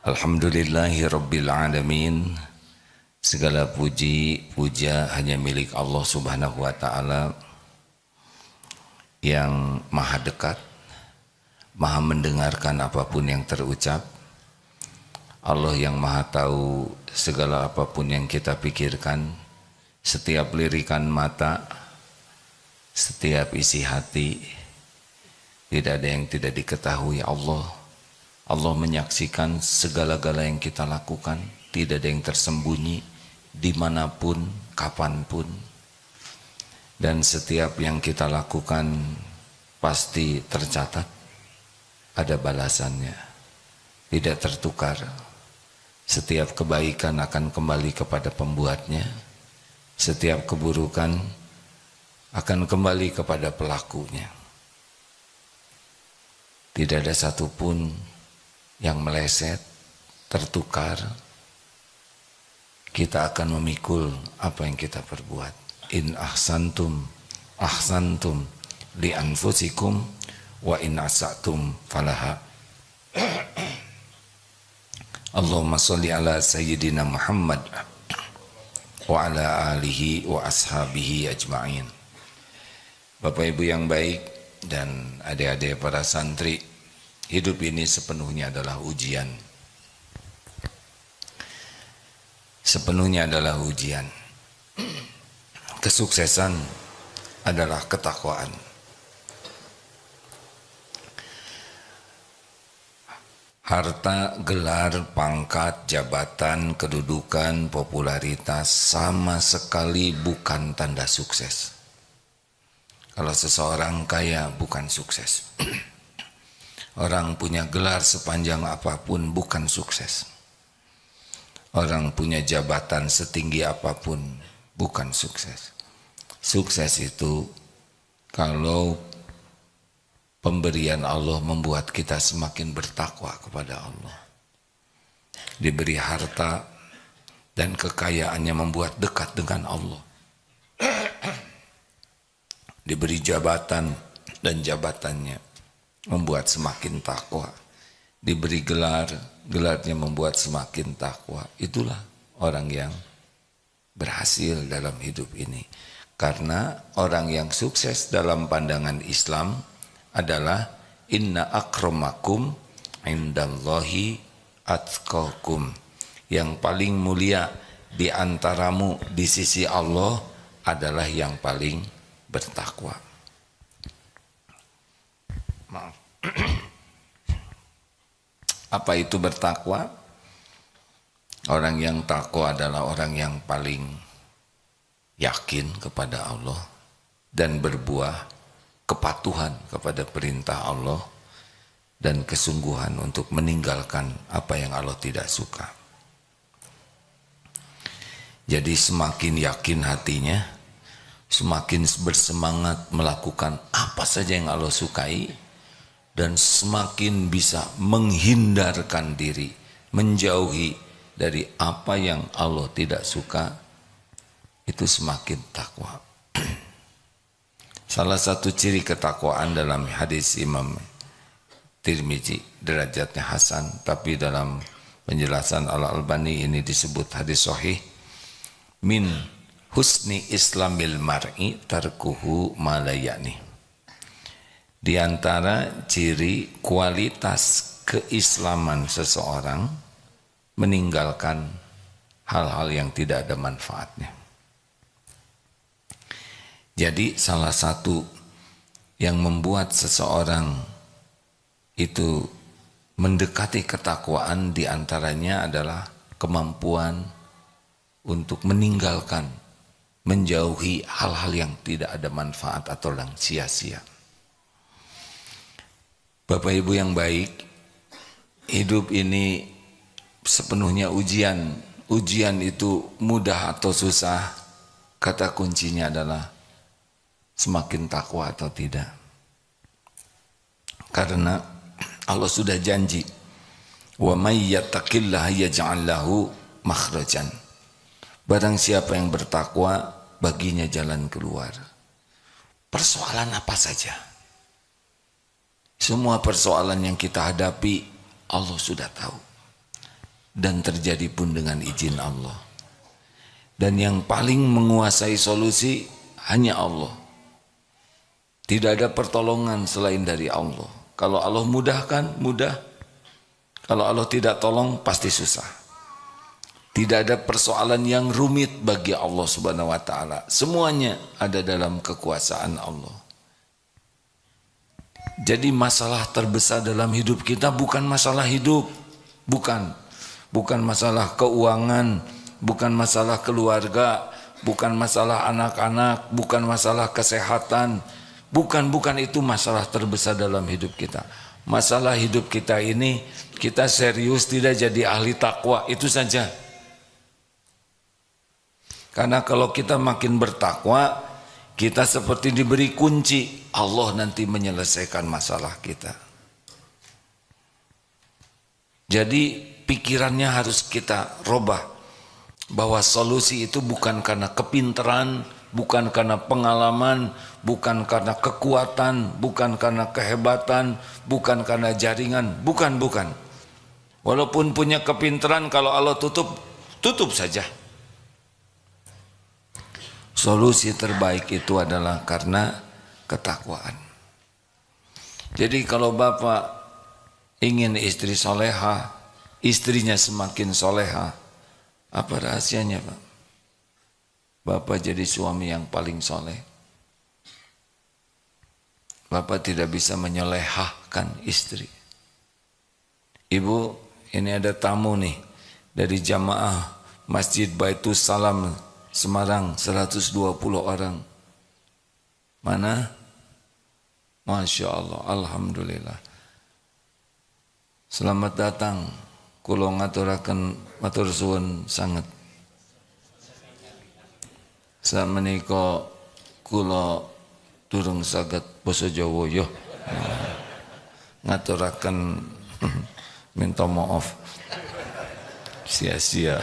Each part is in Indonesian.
Alhamdulillahi Rabbil Alamin. Segala puji, puja hanya milik Allah Subhanahu wa Ta'ala yang maha dekat, maha mendengarkan apapun yang terucap. Allah yang maha tahu segala apapun yang kita pikirkan, setiap lirikan mata, setiap isi hati. Tidak ada yang tidak diketahui Allah. Allah menyaksikan segala-gala yang kita lakukan, tidak ada yang tersembunyi dimanapun, kapanpun. Dan setiap yang kita lakukan pasti tercatat, ada balasannya, tidak tertukar. Setiap kebaikan akan kembali kepada pembuatnya, setiap keburukan akan kembali kepada pelakunya. Tidak ada satupun yang meleset, tertukar. Kita akan memikul apa yang kita perbuat. In ahsantum, ahsantum li anfusikum, wa in asatum falaha. Allahumma sholli ala sayyidina Muhammad wa ala alihi wa ashabihi ajma'in. Bapak Ibu yang baik dan adik-adik para santri, hidup ini sepenuhnya adalah ujian. Sepenuhnya adalah ujian. Kesuksesan adalah ketakwaan. Harta, gelar, pangkat, jabatan, kedudukan, popularitas sama sekali bukan tanda sukses. Kalau seseorang kaya bukan sukses. Orang punya gelar sepanjang apapun bukan sukses. Orang punya jabatan setinggi apapun bukan sukses. Sukses itu kalau pemberian Allah membuat kita semakin bertakwa kepada Allah. Diberi harta dan kekayaannya membuat dekat dengan Allah. Diberi jabatan dan jabatannya membuat semakin takwa. Diberi gelar, gelarnya membuat semakin takwa. Itulah orang yang berhasil dalam hidup ini. Karena orang yang sukses dalam pandangan Islam adalah inna akramakum indallahi atqakum. Yang paling mulia di antaramu di sisi Allah adalah yang paling bertakwa. Maaf. Apa itu bertakwa? Orang yang takwa adalah orang yang paling yakin kepada Allah dan berbuah kepatuhan kepada perintah Allah dan kesungguhan untuk meninggalkan apa yang Allah tidak suka. Jadi semakin yakin hatinya, semakin bersemangat melakukan apa saja yang Allah sukai, dan semakin bisa menghindarkan diri, menjauhi dari apa yang Allah tidak suka, itu semakin takwa. Salah satu ciri ketakwaan dalam hadis Imam Tirmizi, derajatnya hasan, tapi dalam penjelasan Al-Albani ini disebut hadis sahih. Min husni islamil mar'i tarkuhu ma la ya'ni. Di antara ciri kualitas keislaman seseorang meninggalkan hal-hal yang tidak ada manfaatnya. Jadi salah satu yang membuat seseorang itu mendekati ketakwaan di antaranya adalah kemampuan untuk meninggalkan, menjauhi hal-hal yang tidak ada manfaat atau yang sia-sia. Bapak Ibu yang baik, hidup ini sepenuhnya ujian. Ujian itu mudah atau susah, kata kuncinya adalah semakin takwa atau tidak. Karena Allah sudah janji, wa may yattaqillaha yaj'al lahu makhrajan. Barang siapa yang bertakwa, baginya jalan keluar. Persoalan apa saja, semua persoalan yang kita hadapi Allah sudah tahu. dan terjadi pun dengan izin Allah. Dan yang paling menguasai solusi hanya Allah. Tidak ada pertolongan selain dari Allah. Kalau Allah mudahkan, mudah. Kalau Allah tidak tolong, pasti susah. Tidak ada persoalan yang rumit bagi Allah Subhanahu wa taala. Semuanya ada dalam kekuasaan Allah. Jadi masalah terbesar dalam hidup kita bukan masalah hidup, bukan masalah keuangan, bukan masalah keluarga, bukan masalah anak-anak, bukan masalah kesehatan, bukan itu masalah terbesar dalam hidup kita. Masalah hidup kita ini, kita serius tidak jadi ahli takwa, itu saja. Karena kalau kita makin bertakwa, kita seperti diberi kunci, Allah nanti menyelesaikan masalah kita. Jadi pikirannya harus kita robah, bahwa solusi itu bukan karena kepintaran, bukan karena pengalaman, bukan karena kekuatan, bukan karena kehebatan, bukan karena jaringan, bukan. Walaupun punya kepintaran, kalau Allah tutup saja. Solusi terbaik itu adalah karena ketakwaan. Jadi kalau Bapak ingin istri soleha, istrinya semakin soleha, apa rahasianya Pak? Bapak jadi suami yang paling soleh. Bapak tidak bisa menyolehahkan istri. Ibu, ini ada tamu nih dari jamaah Masjid Baitus Salam Semarang, 120 orang. Mana? Masya Allah, Alhamdulillah. Selamat datang. Kulo ngaturaken matur suwun sanget. Samenika kula durung saged basa Jawa yo. Ngaturaken minta maaf. Sia-sia.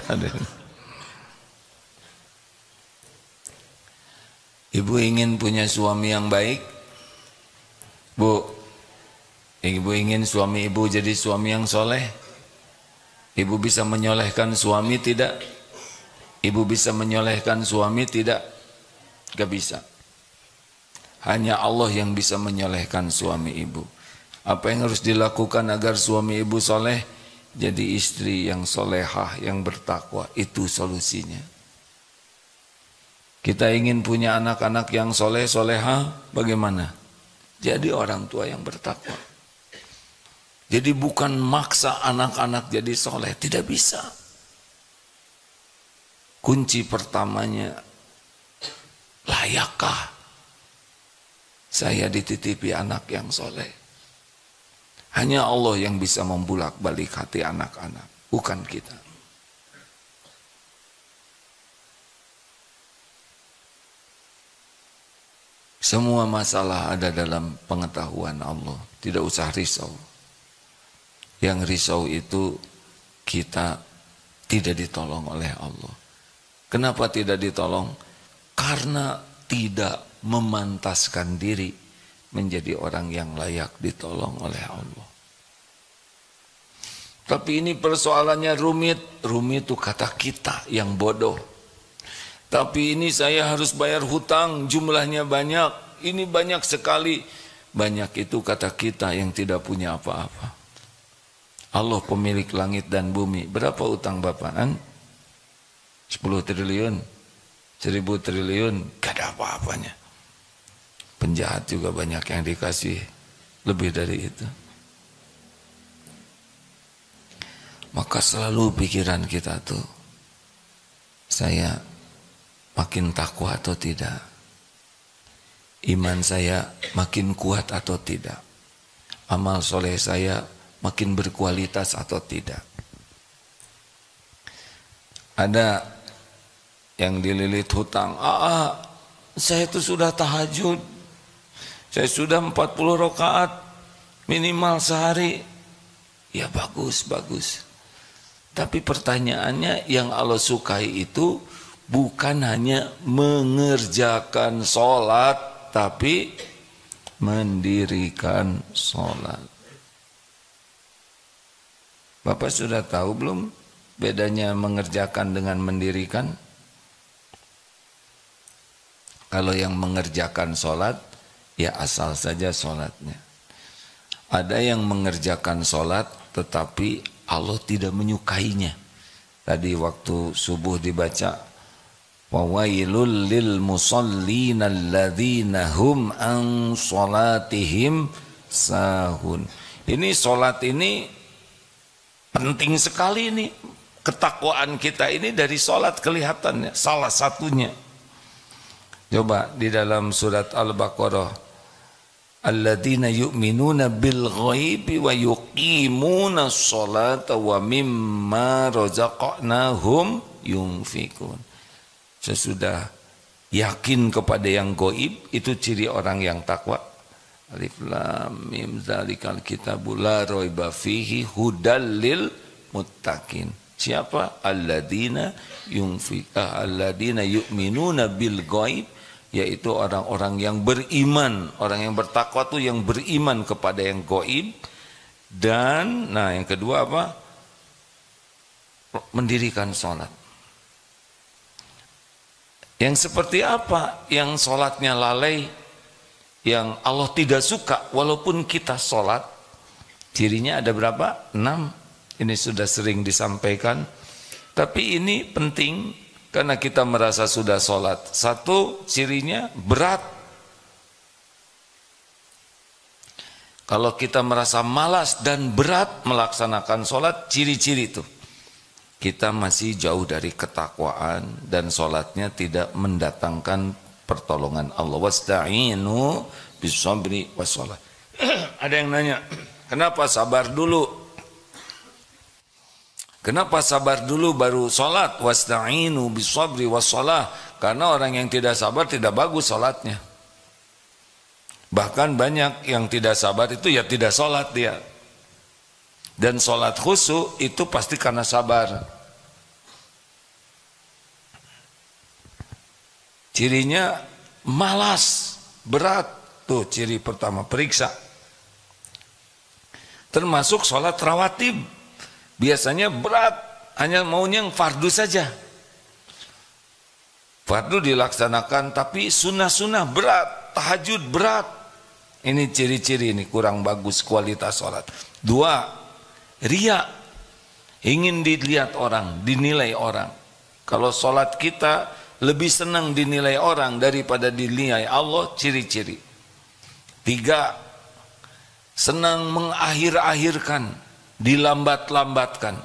Ibu ingin punya suami yang baik? Bu, ibu ingin suami ibu jadi suami yang soleh? Ibu bisa menyolehkan suami tidak? Ibu bisa menyolehkan suami tidak? Gak bisa. Hanya Allah yang bisa menyolehkan suami ibu. Apa yang harus dilakukan agar suami ibu soleh? Jadi istri yang solehah, yang bertakwa. Itu solusinya. Kita ingin punya anak-anak yang soleh, soleha, bagaimana? Jadi orang tua yang bertakwa. Jadi bukan maksa anak-anak jadi soleh, tidak bisa. Kunci pertamanya, layakkah saya dititipi anak yang soleh? Hanya Allah yang bisa membulak-balik hati anak-anak, bukan kita. Semua masalah ada dalam pengetahuan Allah. Tidak usah risau. Yang risau itu kita tidak ditolong oleh Allah. Kenapa tidak ditolong? Karena tidak memantaskan diri menjadi orang yang layak ditolong oleh Allah. Tapi ini persoalannya rumit. Rumit itu kata kita yang bodoh. Tapi ini saya harus bayar hutang, jumlahnya banyak, ini banyak sekali. Banyak itu kata kita yang tidak punya apa-apa. Allah pemilik langit dan bumi. Berapa utang Bapak? 10 triliun, 1000 triliun, gak ada apa-apanya. Penjahat juga banyak yang dikasih lebih dari itu. Maka selalu pikiran kita tuh, saya makin takwa atau tidak? Iman saya makin kuat atau tidak? Amal soleh saya makin berkualitas atau tidak? Ada yang dililit hutang. Saya itu sudah tahajud. Saya sudah 40 rakaat minimal sehari. Ya bagus. Tapi pertanyaannya yang Allah sukai itu bukan hanya mengerjakan sholat, tapi mendirikan sholat. Bapak sudah tahu belum bedanya mengerjakan dengan mendirikan? Kalau yang mengerjakan sholat, ya asal saja sholatnya. Ada yang mengerjakan sholat tetapi Allah tidak menyukainya. Tadi waktu subuh dibaca, wawailul lil musallin alladzina hum an sholatihim sahun. Ini sholat ini penting sekali nih. Ketakwaan kita ini dari sholat kelihatannya. Salah satunya. Coba di dalam surat Al-Baqarah, alladzina yu'minuna bil ghaibi wa yuqimuna sholata wa mimma razaqnahum yunfikun. Sesudah yakin kepada yang gaib, itu ciri orang yang takwa. Alif lam mim zalikal kitabul la raiba fihi hudal lil muttaqin. Siapa? Alladzina yu'minuna bil ghaib, yaitu orang-orang yang beriman, orang yang bertakwa tuh yang beriman kepada yang gaib. Dan nah yang kedua apa? Mendirikan sholat. Yang seperti apa? Yang sholatnya lalai, yang Allah tidak suka walaupun kita sholat. Cirinya ada berapa? 6. Ini sudah sering disampaikan, tapi ini penting karena kita merasa sudah sholat. 1, cirinya berat. Kalau kita merasa malas dan berat melaksanakan sholat, ciri-ciri itu kita masih jauh dari ketakwaan dan sholatnya tidak mendatangkan pertolongan Allah. Wasta'inu bis-sabri was-shalah. Ada yang nanya, kenapa sabar dulu? Kenapa sabar dulu baru sholat? Wasta'inu bis-sabri was-shalah. Karena orang yang tidak sabar tidak bagus sholatnya. Bahkan banyak yang tidak sabar itu ya tidak sholat dia. Dan sholat khusyuk itu pasti karena sabar. Cirinya malas, berat. Tuh ciri pertama, periksa. Termasuk sholat rawatib. Biasanya berat, hanya maunya yang fardu saja. Fardu dilaksanakan, tapi sunnah-sunnah berat, tahajud berat. Ini ciri-ciri ini kurang bagus kualitas sholat. 2, riya. Ingin dilihat orang, dinilai orang. Kalau sholat kita lebih senang dinilai orang daripada dinilai Allah, ciri-ciri. 3, senang mengakhir-akhirkan, dilambat-lambatkan,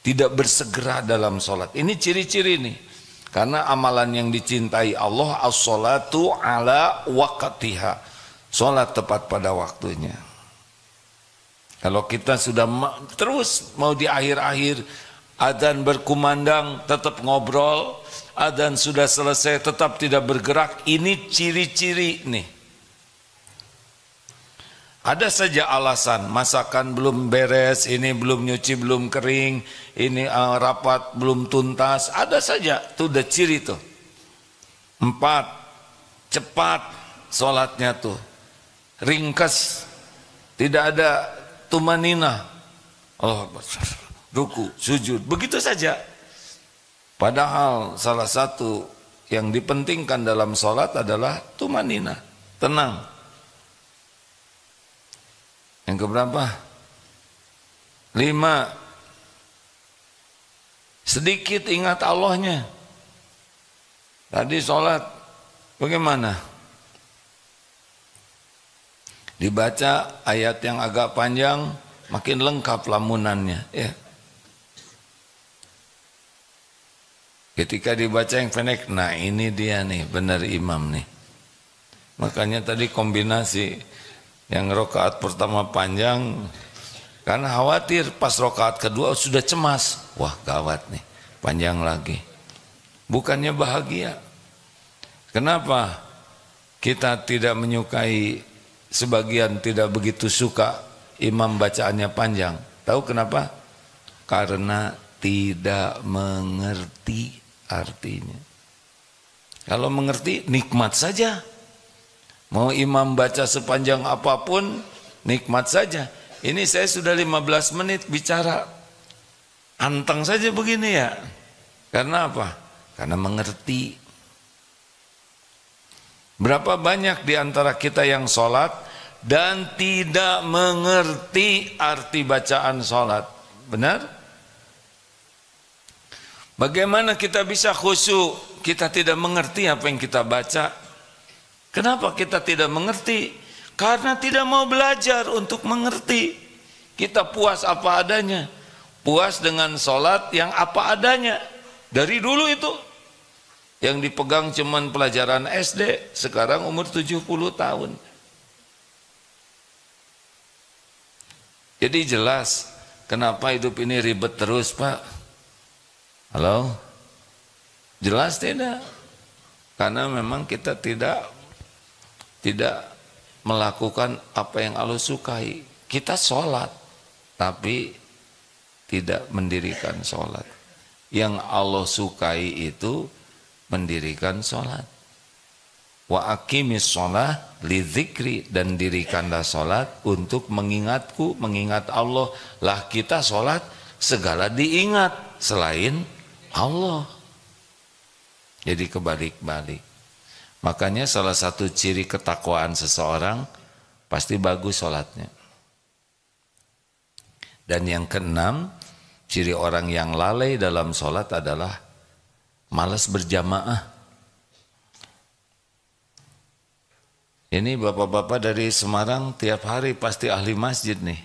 tidak bersegera dalam sholat. Ini ciri-ciri nih. Karena amalan yang dicintai Allah, as-sholatu ala waqtiha. Sholat tepat pada waktunya. Kalau kita sudah terus mau di akhir-akhir, adzan berkumandang tetap ngobrol, adzan sudah selesai tetap tidak bergerak, ini ciri-ciri nih. Ada saja alasan, masakan belum beres, ini belum nyuci, belum kering, ini rapat belum tuntas, ada saja, itu udah ciri tuh. 4, cepat sholatnya tuh, ringkas, tidak ada tumanina, oh ruku, sujud, begitu saja. Padahal salah satu yang dipentingkan dalam sholat adalah tumanina, tenang. Yang keberapa? 5, sedikit ingat Allahnya. Tadi sholat bagaimana? Dibaca ayat yang agak panjang, makin lengkap lamunannya, ya. Ketika dibaca yang pendek, nah ini dia nih, benar imam nih. Makanya tadi kombinasi yang rakaat pertama panjang, karena khawatir pas rakaat kedua sudah cemas. Wah gawat nih, panjang lagi. Bukannya bahagia. Kenapa kita tidak menyukai, sebagian tidak begitu suka imam bacaannya panjang? Tahu kenapa? Karena tidak mengerti artinya. Kalau mengerti nikmat saja. Mau imam baca sepanjang apapun nikmat saja. Ini saya sudah 15 menit bicara. anteng saja begini ya. Karena apa? Karena mengerti. Berapa banyak di antara kita yang sholat dan tidak mengerti arti bacaan sholat. Benar? Bagaimana kita bisa khusyuk? Kita tidak mengerti apa yang kita baca. Kenapa kita tidak mengerti? Karena tidak mau belajar untuk mengerti. Kita puas apa adanya. Puas dengan sholat yang apa adanya. Dari dulu itu. Yang dipegang cuman pelajaran SD. Sekarang umur 70 tahun. Jadi jelas. Kenapa hidup ini ribet terus, Pak? Halo? Jelas tidak? Karena memang kita tidak melakukan apa yang Allah sukai. Kita sholat, tapi tidak mendirikan sholat. Yang Allah sukai itu mendirikan sholat. Wa aqimis sholat li dzikri, dan dirikanlah sholat untuk mengingatku, mengingat Allah. Lah kita sholat segala diingat selain Allah. Jadi kebalik-balik. Makanya salah satu ciri ketakwaan seseorang pasti bagus sholatnya. Dan yang keenam, ciri orang yang lalai dalam sholat adalah malas berjamaah. Ini bapak-bapak dari Semarang tiap hari pasti ahli masjid nih.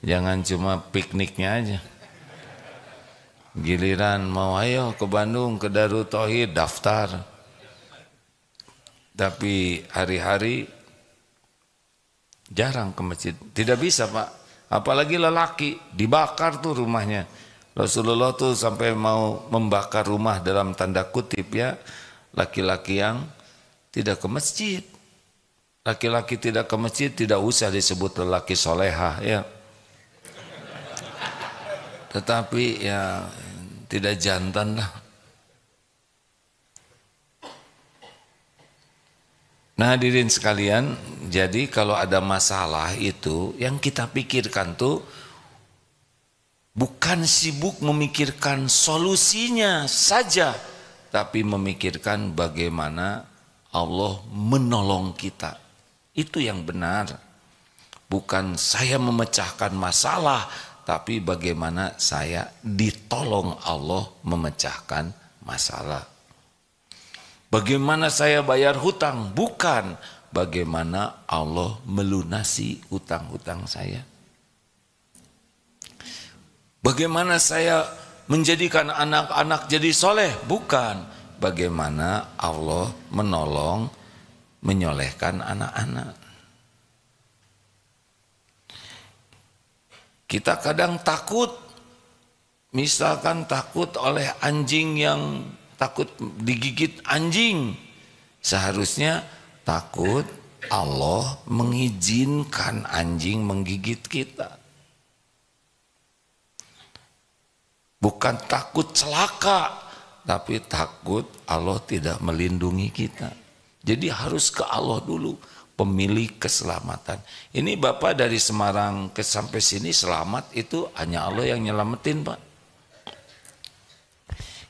Jangan cuma pikniknya aja. Giliran mau ayo ke Bandung, ke Darut Tauhid, daftar. Tapi hari-hari jarang ke masjid. Tidak bisa, Pak. Apalagi lelaki, dibakar tuh rumahnya. Rasulullah tuh sampai mau membakar rumah dalam tanda kutip ya. Laki-laki yang tidak ke masjid. Laki-laki tidak ke masjid tidak usah disebut lelaki solehah ya. Tetapi ya tidak jantan lah. Nah hadirin sekalian, jadi kalau ada masalah itu yang kita pikirkan tuh bukan sibuk memikirkan solusinya saja, tapi memikirkan bagaimana Allah menolong kita. Itu yang benar. Bukan saya memecahkan masalah, tapi bagaimana saya ditolong Allah memecahkan masalah. Bagaimana saya bayar hutang? Bukan bagaimana Allah melunasi hutang-hutang saya. Bagaimana saya menjadikan anak-anak jadi soleh? Bukan bagaimana Allah menolong menyolehkan anak-anak. Kita kadang takut, misalkan takut oleh anjing yang takut digigit anjing. Seharusnya takut Allah mengizinkan anjing menggigit kita. Bukan takut celaka, tapi takut Allah tidak melindungi kita. Jadi harus ke Allah dulu, pemilik keselamatan. Ini Bapak dari Semarang ke sampai sini selamat, itu hanya Allah yang nyelamatin, Pak.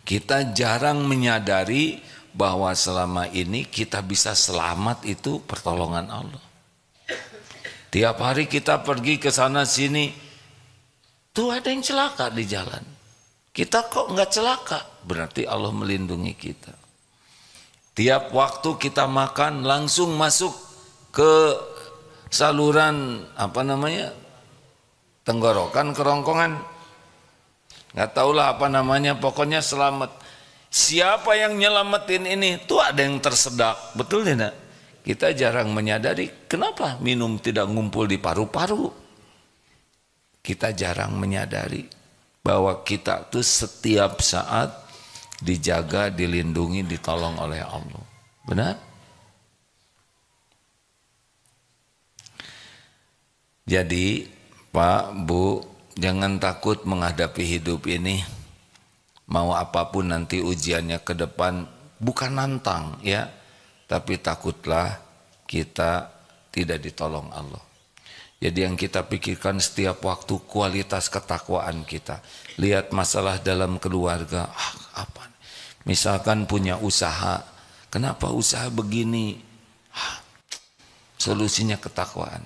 Kita jarang menyadari bahwa selama ini kita bisa selamat itu pertolongan Allah. Tiap hari kita pergi ke sana sini, tuh ada yang celaka di jalan. Kita kok nggak celaka? Berarti Allah melindungi kita. Tiap waktu kita makan langsung masuk ke saluran tenggorokan, kerongkongan, nggak tahulah apa namanya, pokoknya selamat. Siapa yang nyelamatin ini? Tuh ada yang tersedak, betul tidak? Kita jarang menyadari kenapa minum tidak ngumpul di paru-paru. Kita jarang menyadari bahwa kita tuh setiap saat dijaga, dilindungi, ditolong oleh Allah. Benar? Jadi Pak, Bu, jangan takut menghadapi hidup ini. Mau apapun nanti ujiannya ke depan, bukan nantang ya, tapi takutlah kita tidak ditolong Allah. Jadi yang kita pikirkan setiap waktu kualitas ketakwaan kita. Lihat masalah dalam keluarga, apa? Misalkan punya usaha, kenapa usaha begini? Solusinya ketakwaan.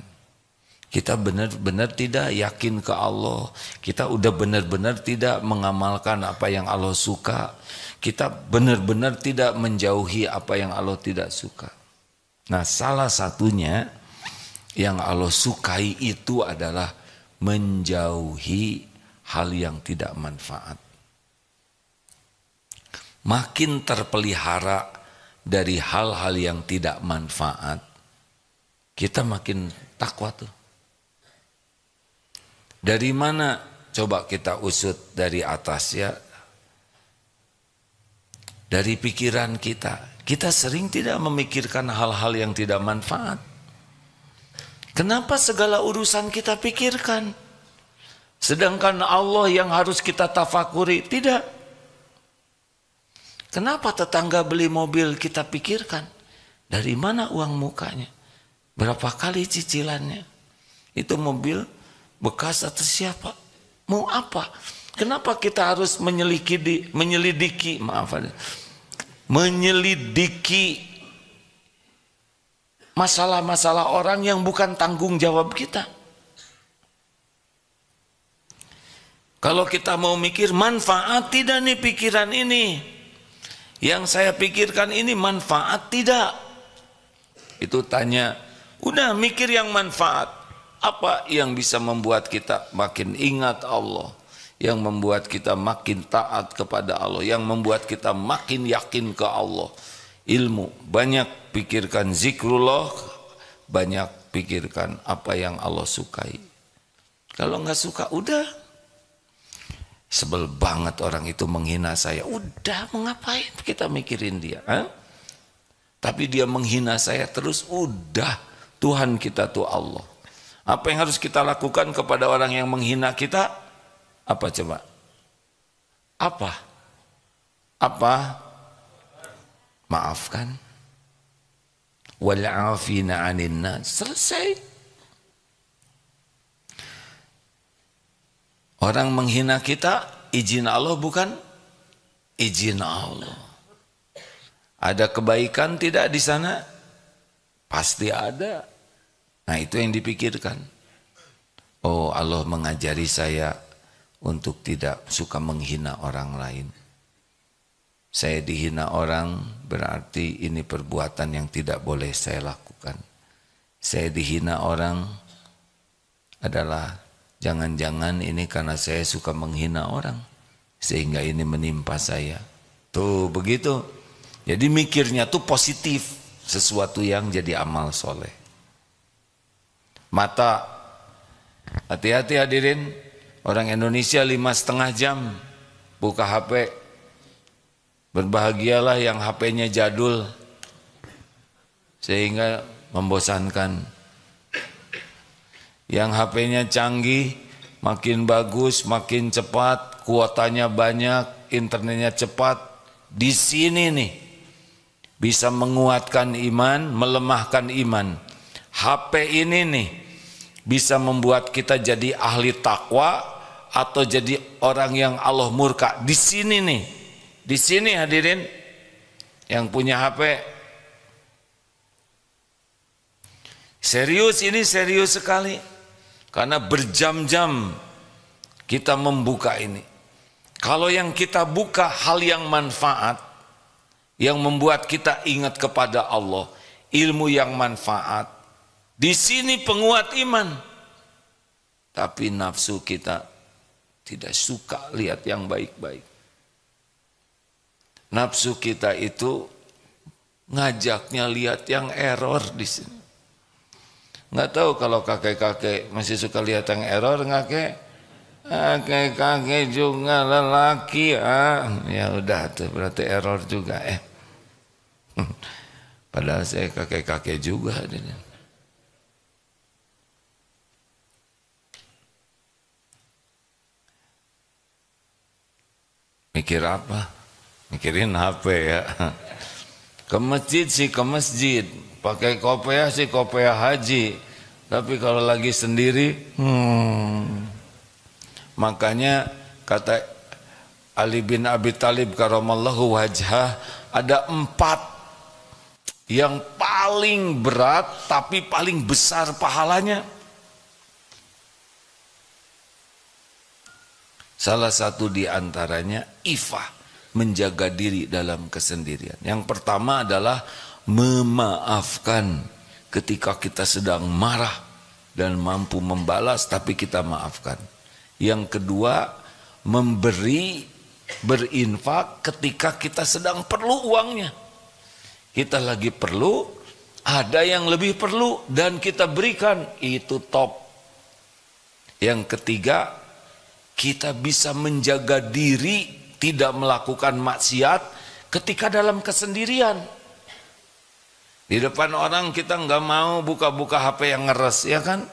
Kita benar-benar tidak yakin ke Allah. Kita udah benar-benar tidak mengamalkan apa yang Allah suka. Kita benar-benar tidak menjauhi apa yang Allah tidak suka. Nah, salah satunya yang Allah sukai itu adalah menjauhi hal yang tidak manfaat. Makin terpelihara dari hal-hal yang tidak manfaat, kita makin takwa tuh. Dari mana? Coba kita usut dari atas ya. Dari pikiran kita. Kita sering tidak memikirkan hal-hal yang tidak manfaat. Kenapa segala urusan kita pikirkan? Sedangkan Allah yang harus kita tafakuri, tidak. Kenapa tetangga beli mobil kita pikirkan? Dari mana uang mukanya? Berapa kali cicilannya? Itu mobil bekas atau siapa? Mau apa? Kenapa kita harus menyelidiki masalah-masalah orang yang bukan tanggung jawab kita? Kalau kita mau mikir manfaat tidak nih pikiran ini, yang saya pikirkan ini manfaat tidak? Itu tanya, udah mikir yang manfaat. Apa yang bisa membuat kita makin ingat Allah, yang membuat kita makin taat kepada Allah, yang membuat kita makin yakin ke Allah? Ilmu, banyak pikirkan zikrullah, banyak pikirkan apa yang Allah sukai. Kalau nggak suka, udah. Sebel banget orang itu menghina saya, udah, mengapain kita mikirin dia? Tapi dia menghina saya terus, udah. Tuhan kita tuh Allah. Apa yang harus kita lakukan kepada orang yang menghina kita? Apa coba? Apa? Maafkan. Wal 'afina 'anil nas. Selesai. Orang menghina kita, izin Allah bukan? Izin Allah. Ada kebaikan tidak di sana? Pasti ada. Nah, itu yang dipikirkan. Oh, Allah mengajari saya untuk tidak suka menghina orang lain. Saya dihina orang berarti ini perbuatan yang tidak boleh saya lakukan. Saya dihina orang adalah jangan-jangan ini karena saya suka menghina orang, sehingga ini menimpa saya. Tuh begitu. Jadi mikirnya tuh positif, sesuatu yang jadi amal soleh. Mata, hati-hati hadirin, orang Indonesia 5,5 jam buka HP. Berbahagialah yang HP-nya jadul sehingga membosankan. Yang HP-nya canggih, makin bagus, makin cepat, kuotanya banyak, internetnya cepat. Di sini nih bisa menguatkan iman, melemahkan iman. HP ini nih bisa membuat kita jadi ahli takwa atau jadi orang yang Allah murka. Di sini nih, di sini hadirin yang punya HP. Serius, ini serius sekali. Karena berjam-jam kita membuka ini. Kalau yang kita buka hal yang manfaat, yang membuat kita ingat kepada Allah, ilmu yang manfaat, di sini penguat iman. Tapi nafsu kita tidak suka lihat yang baik-baik. Nafsu kita itu ngajaknya lihat yang error di sini. Nggak tahu kalau kakek-kakek masih suka lihat yang error, kakek-kakek juga lelaki. Ya udah tuh berarti error juga. Padahal saya kakek-kakek juga. Mikir apa? Mikirin HP ya. Ke masjid sih ke masjid, pakai kopiah sih kopiah haji, Tapi kalau lagi sendiri, makanya kata Ali bin Abi Thalib karamallahu wajhah, ada 4 yang paling berat tapi paling besar pahalanya. Salah satu di antaranya ifah, menjaga diri dalam kesendirian. Yang pertama adalah memaafkan ketika kita sedang marah dan mampu membalas tapi kita maafkan. Yang kedua, memberi, berinfak ketika kita sedang perlu uangnya. Kita lagi perlu, ada yang lebih perlu dan kita berikan, itu top. Yang ketiga, kita bisa menjaga diri tidak melakukan maksiat ketika dalam kesendirian. Di depan orang kita nggak mau buka-buka HP yang ngeres, ya kan?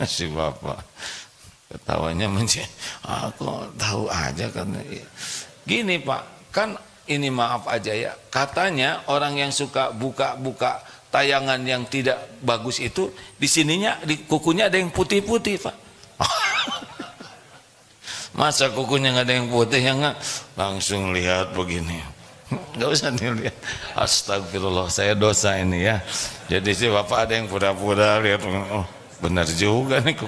Si bapak ketawanya aku tahu aja kan. Gini Pak, kan ini maaf aja ya. Katanya orang yang suka buka-buka tayangan yang tidak bagus itu di sininya, di kukunya ada yang putih-putih Pak. Masa kukunya nggak ada yang putih, ya nggak? Langsung lihat begini. Nggak usah dilihat. Astagfirullah, saya dosa ini ya. Jadi si bapak ada yang pura-pura lihat, oh benar juga nih.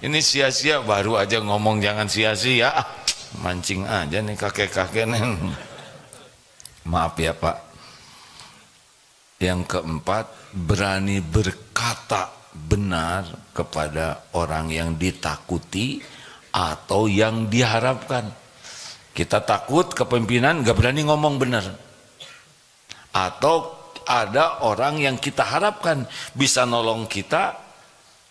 Ini sia-sia, baru aja ngomong jangan sia-sia, mancing aja nih kakek-kakek nih. Maaf ya Pak. Yang keempat, berani berkata benar kepada orang yang ditakuti atau yang diharapkan. Kita takut kepemimpinan, gak berani ngomong benar. Atau ada orang yang kita harapkan bisa nolong kita,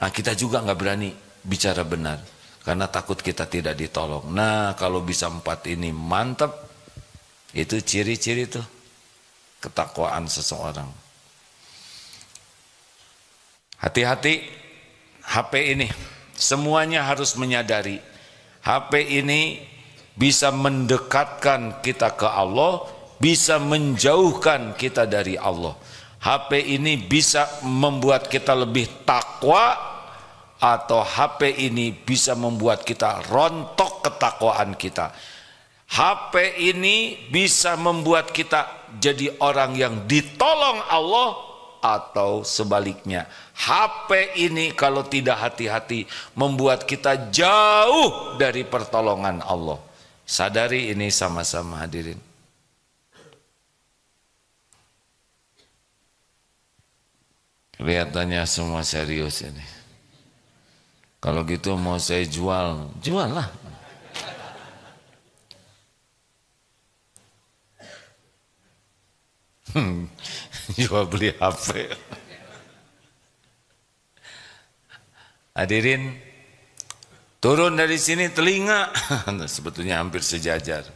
nah kita juga gak berani bicara benar karena takut kita tidak ditolong. Nah kalau bisa 4 ini mantap, itu ciri-ciri tuh ketakwaan seseorang. Hati-hati HP ini, semuanya harus menyadari HP ini bisa mendekatkan kita ke Allah, bisa menjauhkan kita dari Allah. HP ini bisa membuat kita lebih takwa, atau HP ini bisa membuat kita rontok ketakwaan kita. HP ini bisa membuat kita jadi orang yang ditolong Allah, atau sebaliknya. HP ini kalau tidak hati-hati membuat kita jauh dari pertolongan Allah. Sadari ini sama-sama hadirin. Kelihatannya semua serius ini. Kalau gitu mau saya jual, jual lah. Jual beli HP. Hadirin, turun dari sini telinga, sebetulnya hampir sejajar.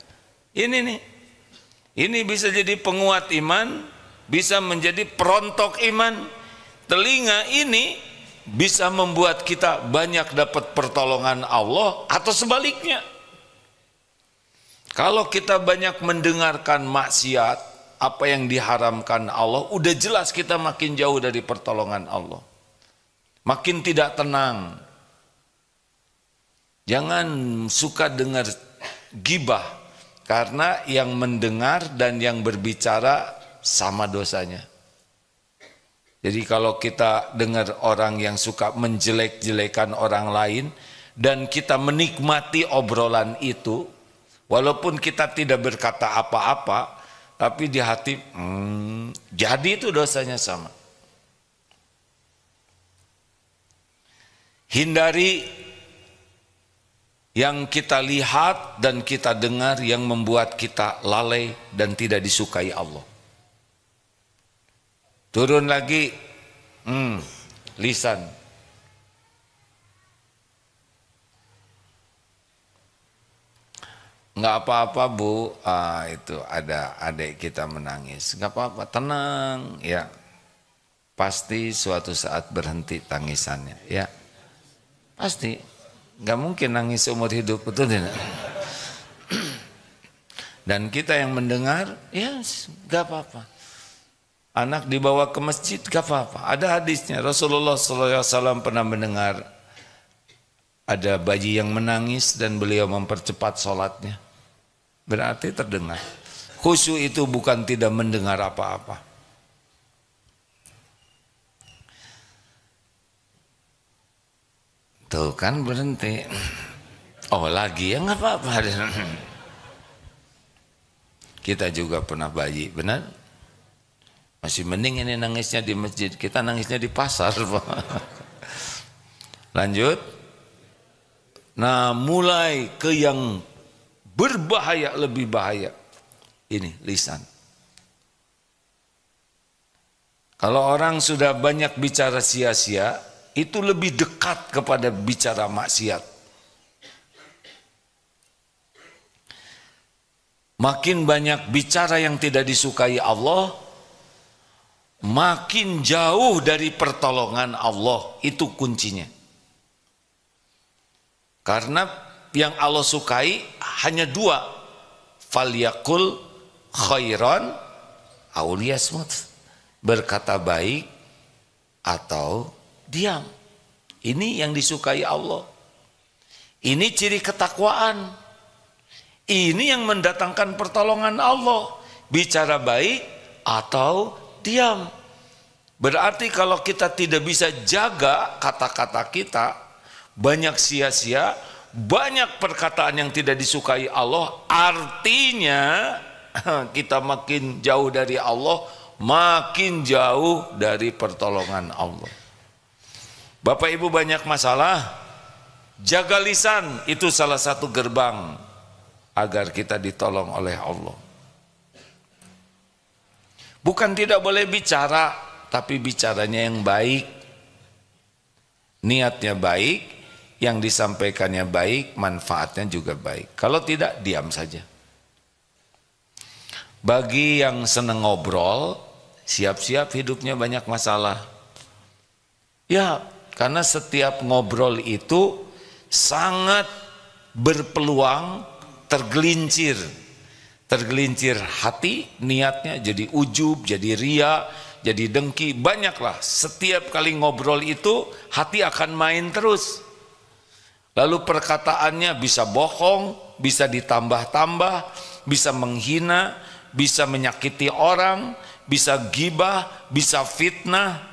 Ini nih, ini bisa jadi penguat iman, bisa menjadi perontok iman. Telinga ini bisa membuat kita banyak dapat pertolongan Allah, atau sebaliknya. Kalau kita banyak mendengarkan maksiat, apa yang diharamkan Allah, udah jelas kita makin jauh dari pertolongan Allah. Makin tidak tenang. Jangan suka dengar gibah, karena yang mendengar dan yang berbicara sama dosanya. Jadi kalau kita dengar orang yang suka menjelek-jelekan orang lain dan kita menikmati obrolan itu, walaupun kita tidak berkata apa-apa, tapi di hati jadi itu dosanya sama. Hindari yang kita lihat dan kita dengar yang membuat kita lalai dan tidak disukai Allah. Turun lagi, lisan. Nggak apa-apa Bu, itu ada adik kita menangis. Nggak apa-apa, tenang ya. Pasti suatu saat berhenti tangisannya ya. Pasti, nggak mungkin nangis seumur hidup, betul tidak? Dan kita yang mendengar, ya nggak apa-apa. Anak dibawa ke masjid gak apa-apa. Ada hadisnya. Rasulullah SAW pernah mendengar ada bayi yang menangis dan beliau mempercepat sholatnya. Berarti terdengar. Khusyuk itu bukan tidak mendengar apa-apa. Tuh kan berhenti. Oh lagi ya nggak apa-apa. Kita juga pernah bayi, benar? Masih mending ini nangisnya di masjid, kita nangisnya di pasar. Lanjut. Nah mulai ke yang berbahaya, lebih bahaya. Ini lisan. Kalau orang sudah banyak bicara sia-sia, itu lebih dekat kepada bicara maksiat. Makin banyak bicara yang tidak disukai Allah, makin jauh dari pertolongan Allah. Itu kuncinya. Karena yang Allah sukai hanya dua. Falyakul khairan aw liyasmut. Berkata baik atau diam. Ini yang disukai Allah. Ini ciri ketakwaan. Ini yang mendatangkan pertolongan Allah. Bicara baik atau diam. Berarti kalau kita tidak bisa jaga kata-kata kita, banyak sia-sia, banyak perkataan yang tidak disukai Allah, artinya kita makin jauh dari Allah, makin jauh dari pertolongan Allah. Bapak Ibu banyak masalah, jaga lisan, itu salah satu gerbang agar kita ditolong oleh Allah. Bukan tidak boleh bicara, tapi bicaranya yang baik, niatnya baik, yang disampaikannya baik, manfaatnya juga baik. Kalau tidak, diam saja. Bagi yang senang ngobrol, siap-siap hidupnya banyak masalah. Ya, karena setiap ngobrol itu sangat berpeluang tergelincir. Tergelincir hati, niatnya jadi ujub, jadi ria, jadi dengki, banyaklah. Setiap kali ngobrol itu hati akan main terus. Lalu perkataannya bisa bohong, bisa ditambah-tambah, bisa menghina, bisa menyakiti orang, bisa gibah, bisa fitnah,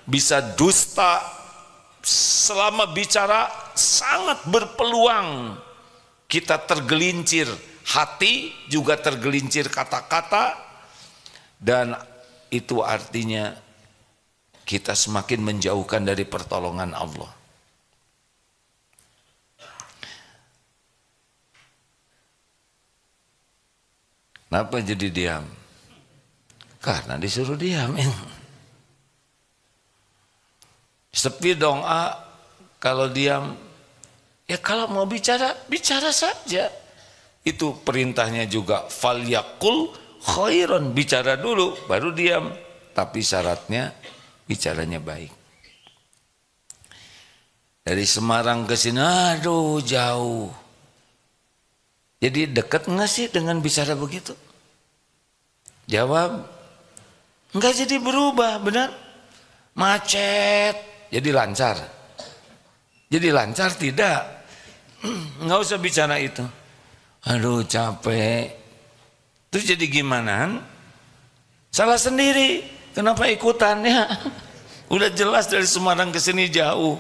bisa dusta. Selama bicara sangat berpeluang kita tergelincir hati, juga tergelincir kata-kata, dan itu artinya kita semakin menjauhkan dari pertolongan Allah. Kenapa jadi diam? Karena disuruh diam. Sepi dong, kalau diam. Ya kalau mau bicara, bicara saja. Itu perintahnya juga, falyakul khairan, bicara dulu baru diam. Tapi syaratnya bicaranya baik. Dari Semarang ke sini, aduh jauh. Jadi dekat nggak sih dengan bicara begitu? Jawab, nggak jadi berubah, benar? Macet, jadi lancar. Jadi lancar tidak? Nggak usah bicara itu. Aduh capek. Terus jadi gimana? Salah sendiri. Kenapa ikutannya? Udah jelas dari Semarang ke sini jauh.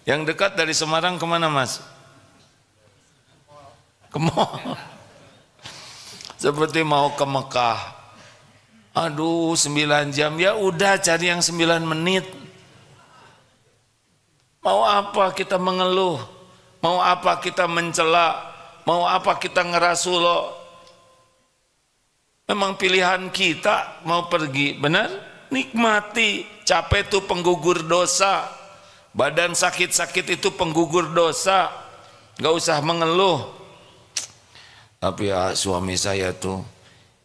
Yang dekat dari Semarang kemana Mas? Ke mall. Seperti mau ke Mekah. Aduh 9 jam. Ya udah cari yang 9 menit. Mau apa kita mengeluh? Mau apa kita mencela? Mau apa kita ngerasuloh? Memang pilihan kita mau pergi, benar? Nikmati. Capek itu penggugur dosa. Badan sakit-sakit itu penggugur dosa. Gak usah mengeluh. Tapi ya, suami saya tuh,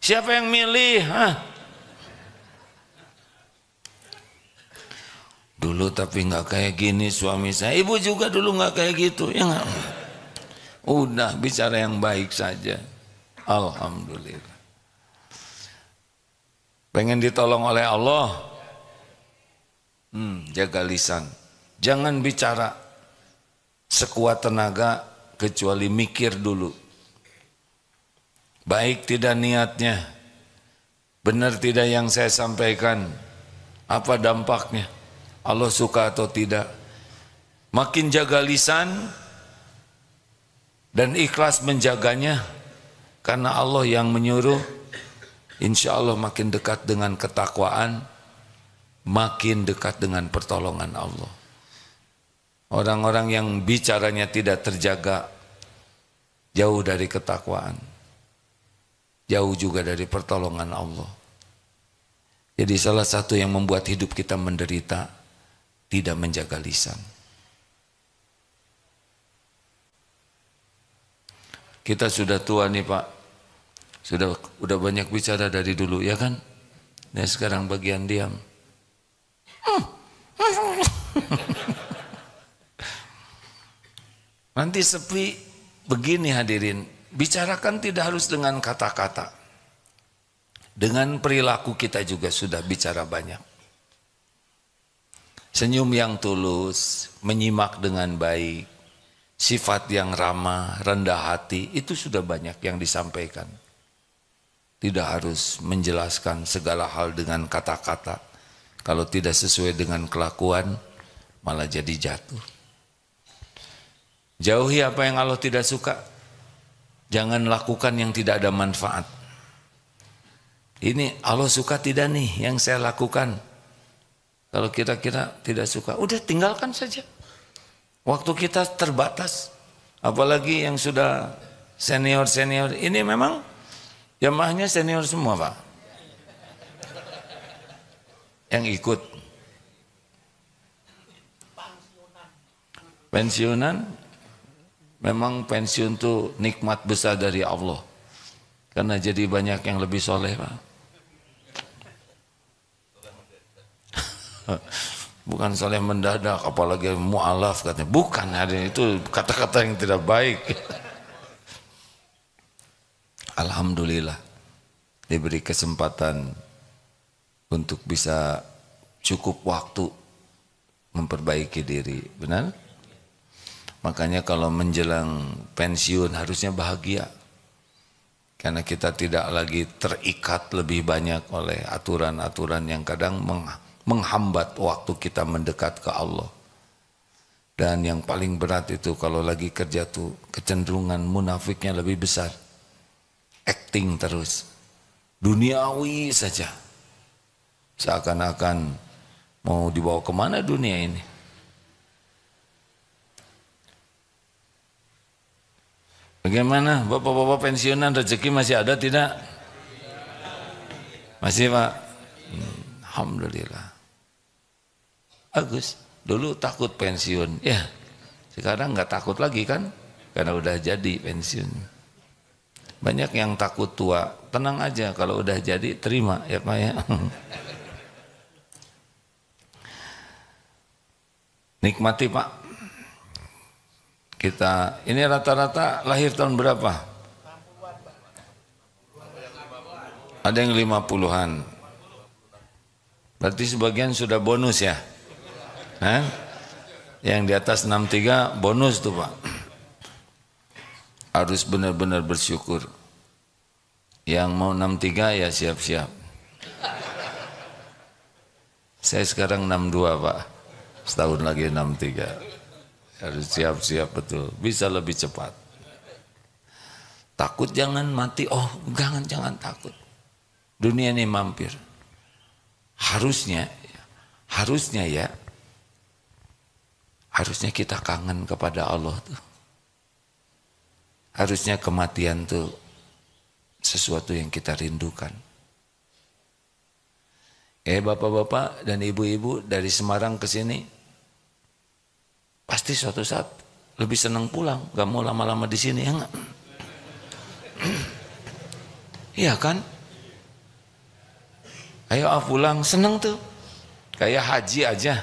siapa yang milih? Dulu tapi nggak kayak gini suami saya. Ibu juga dulu nggak kayak gitu, ya nggak? Udah bicara yang baik saja. Alhamdulillah. Pengen ditolong oleh Allah, jaga lisan. Jangan bicara sekuat tenaga kecuali mikir dulu. Baik tidak niatnya, benar tidak yang saya sampaikan, apa dampaknya, Allah suka atau tidak. Makin jaga lisan dan ikhlas menjaganya karena Allah yang menyuruh, insya Allah makin dekat dengan ketakwaan, makin dekat dengan pertolongan Allah. Orang-orang yang bicaranya tidak terjaga, jauh dari ketakwaan, jauh juga dari pertolongan Allah. Jadi salah satu yang membuat hidup kita menderita, tidak menjaga lisan. Kita sudah tua nih Pak, udah banyak bicara dari dulu ya kan? Nah sekarang bagian diam. Nanti sepi begini hadirin, bicarakan tidak harus dengan kata-kata. Dengan perilaku kita juga sudah bicara banyak. Senyum yang tulus, menyimak dengan baik, sifat yang ramah, rendah hati, itu sudah banyak yang disampaikan. Tidak harus menjelaskan segala hal dengan kata-kata. Kalau tidak sesuai dengan kelakuan, malah jadi jatuh. Jauhi apa yang Allah tidak suka. Jangan lakukan yang tidak ada manfaat. Ini Allah suka tidak nih yang saya lakukan. Kalau kira-kira tidak suka, udah tinggalkan saja. Waktu kita terbatas, apalagi yang sudah senior-senior, ini memang jamaahnya senior semua Pak. Yang ikut. Pensiunan, memang pensiun itu nikmat besar dari Allah. Karena jadi banyak yang lebih soleh Pak. Bukan soleh mendadak, apalagi mu'alaf katanya. Bukan, itu kata-kata yang tidak baik. Alhamdulillah diberi kesempatan untuk bisa cukup waktu memperbaiki diri, benar? Makanya kalau menjelang pensiun harusnya bahagia. Karena kita tidak lagi terikat lebih banyak oleh aturan-aturan yang kadang menghambat waktu kita mendekat ke Allah. Dan yang paling berat itu kalau lagi kerja tuh kecenderungan munafiknya lebih besar. Acting terus, duniawi saja. Seakan-akan mau dibawa kemana dunia ini. Bagaimana bapak-bapak pensiunan, rezeki masih ada tidak? Masih Pak? Alhamdulillah. Bagus, dulu takut pensiun, ya sekarang nggak takut lagi kan, karena udah jadi pensiun. Banyak yang takut tua, tenang aja kalau udah jadi terima ya Pak ya. Nikmati Pak. Kita ini rata-rata lahir tahun berapa? Ada yang 50-an. Berarti sebagian sudah bonus ya. Yang di atas 63 bonus tuh Pak. Harus benar-benar bersyukur. Yang mau 63 ya siap-siap. Saya sekarang 62 Pak. Setahun lagi 63. Harus siap-siap betul. Bisa lebih cepat. Takut jangan mati. Oh jangan takut. Dunia ini mampir. Harusnya kita kangen kepada Allah tuh. Harusnya kematian tuh sesuatu yang kita rindukan. Bapak-bapak dan ibu-ibu dari Semarang ke sini pasti suatu saat lebih senang pulang, gak mau lama-lama di sini ya enggak? Iya kan? Ayo pulang, senang tuh. Kayak haji aja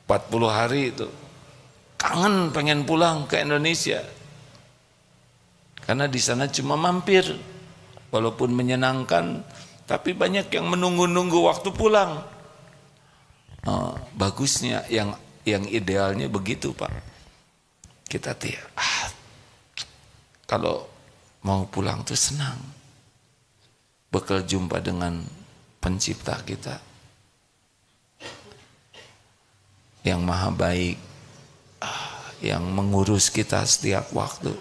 40 hari itu. Kangen pengen pulang ke Indonesia. Karena di sana cuma mampir. Walaupun menyenangkan, Tapi banyak yang menunggu-nunggu waktu pulang. Bagusnya yang idealnya begitu, Pak. Kita kalau mau pulang tuh senang. Bakal jumpa dengan pencipta kita yang maha baik, yang mengurus kita setiap waktu,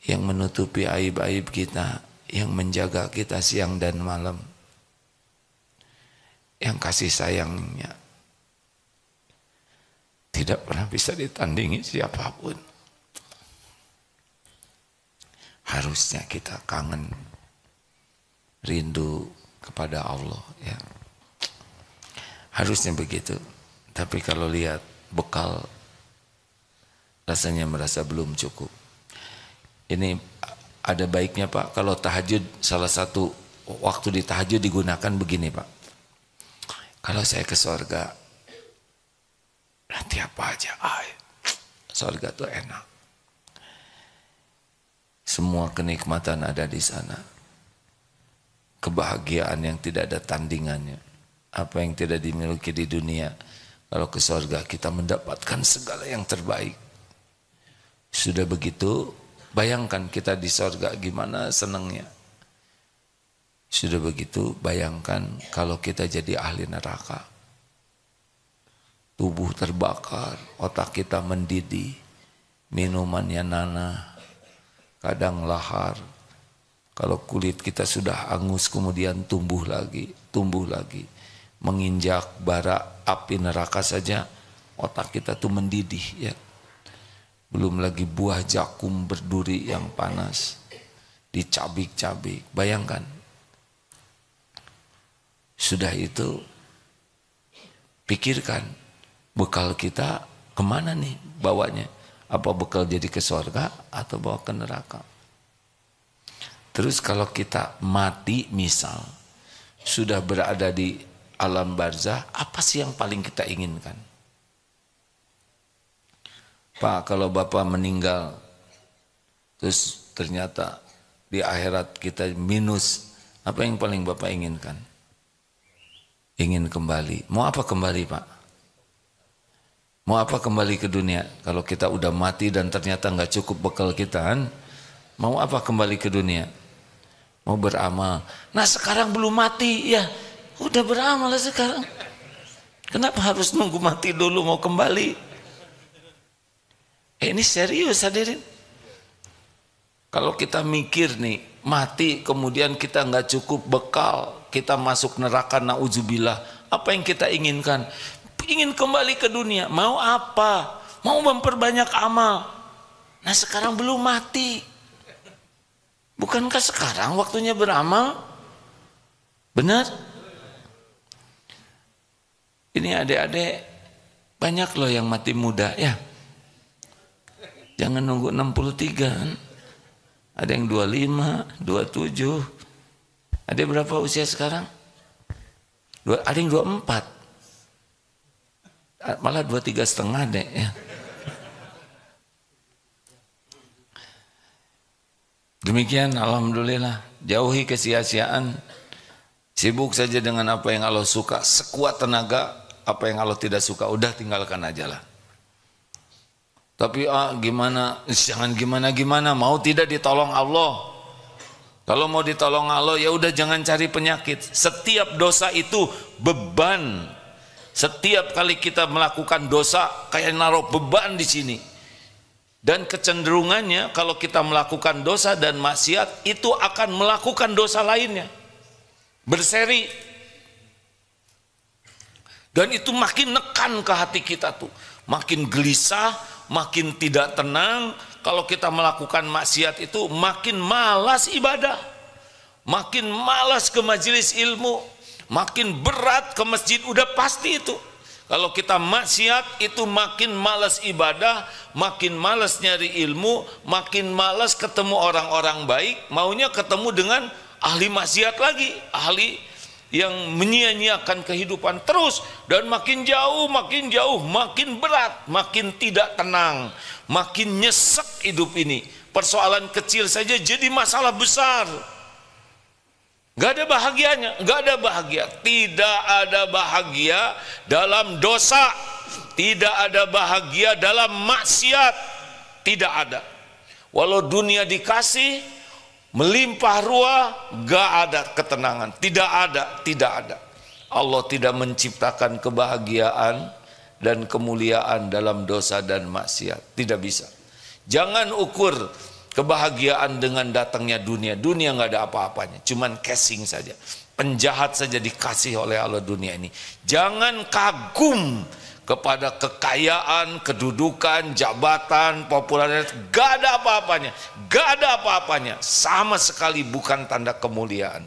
yang menutupi aib-aib kita, yang menjaga kita siang dan malam, yang kasih sayangnya tidak pernah bisa ditandingi siapapun. Harusnya kita kangen, rindu kepada Allah, ya. Harusnya begitu. Tapi kalau lihat bekal, rasanya merasa belum cukup. Ini ada baiknya, Pak, kalau tahajud, salah satu waktu di tahajud digunakan begini, Pak. Kalau saya ke surga, nanti apa aja, surga tuh enak. Semua kenikmatan ada di sana. Kebahagiaan yang tidak ada tandingannya. Apa yang tidak dimiliki di dunia, kalau ke surga kita mendapatkan segala yang terbaik. Sudah begitu, bayangkan kita di surga gimana senangnya. Sudah begitu, bayangkan kalau kita jadi ahli neraka. Tubuh terbakar, otak kita mendidih, minumannya nanah, kadang lahar. Kalau kulit kita sudah angus kemudian tumbuh lagi. Menginjak bara api neraka saja, otak kita tuh mendidih, ya. Belum lagi buah jakum berduri yang panas, dicabik-cabik. Bayangkan. Sudah itu, pikirkan, bekal kita kemana nih bawanya? Apa bekal jadi ke surga atau bawa ke neraka? Terus kalau kita mati misal, sudah berada di alam barzah, apa sih yang paling kita inginkan? Pak, kalau Bapak meninggal, terus ternyata di akhirat kita minus, apa yang paling Bapak inginkan? Ingin kembali. Mau apa kembali, Pak? Mau apa kembali ke dunia? Kalau kita udah mati dan ternyata nggak cukup bekal kita, kan? Mau apa kembali ke dunia? Mau beramal. Nah sekarang belum mati, ya udah beramal sekarang. Kenapa harus nunggu mati dulu mau kembali? Ini serius, hadirin. Kalau kita mikir nih, mati kemudian kita nggak cukup bekal, kita masuk neraka, na'udzubillah. Apa yang kita inginkan? Ingin kembali ke dunia. Mau apa? Mau memperbanyak amal. Nah sekarang belum mati. Bukankah sekarang waktunya beramal? Benar? Ini adik-adik banyak loh yang mati muda, ya. Jangan nunggu 63 kan. Ada yang 25, 27. Ada berapa usia sekarang? Ada yang 24. Malah 23,5 deh, ya. Demikian, alhamdulillah. Jauhi kesia-siaan. Sibuk saja dengan apa yang Allah suka. Sekuat tenaga, apa yang Allah tidak suka, udah tinggalkan aja lah. Tapi gimana? Jangan gimana-gimana. Mau tidak ditolong Allah. Kalau mau ditolong Allah, ya udah jangan cari penyakit. Setiap dosa itu beban. Setiap kali kita melakukan dosa, kayak naruh beban di sini. Dan kecenderungannya kalau kita melakukan dosa dan maksiat, itu akan melakukan dosa lainnya. Berseri. Dan itu makin nekan ke hati kita tuh. Makin gelisah, makin tidak tenang. Kalau kita melakukan maksiat itu makin malas ibadah. Makin malas ke majelis ilmu. Makin berat ke masjid, udah pasti itu. Kalau kita maksiat itu makin malas ibadah, makin malas nyari ilmu, makin malas ketemu orang-orang baik, maunya ketemu dengan ahli maksiat lagi, ahli yang menyia-nyiakan kehidupan terus, dan makin jauh, makin berat, makin tidak tenang, makin nyesek hidup ini. Persoalan kecil saja jadi masalah besar. Gak ada bahagianya, gak ada bahagia. Tidak ada bahagia dalam dosa, tidak ada bahagia dalam maksiat, tidak ada. Walau dunia dikasih melimpah ruah, gak ada ketenangan, tidak ada. Allah tidak menciptakan kebahagiaan dan kemuliaan dalam dosa dan maksiat, tidak bisa. Jangan ukur kebahagiaan dengan datangnya dunia. Dunia nggak ada apa-apanya, cuman casing saja. Penjahat saja dikasih oleh Allah dunia ini. Jangan kagum kepada kekayaan, kedudukan, jabatan, popularitas. Gak ada apa-apanya, gak ada apa-apanya. Sama sekali bukan tanda kemuliaan.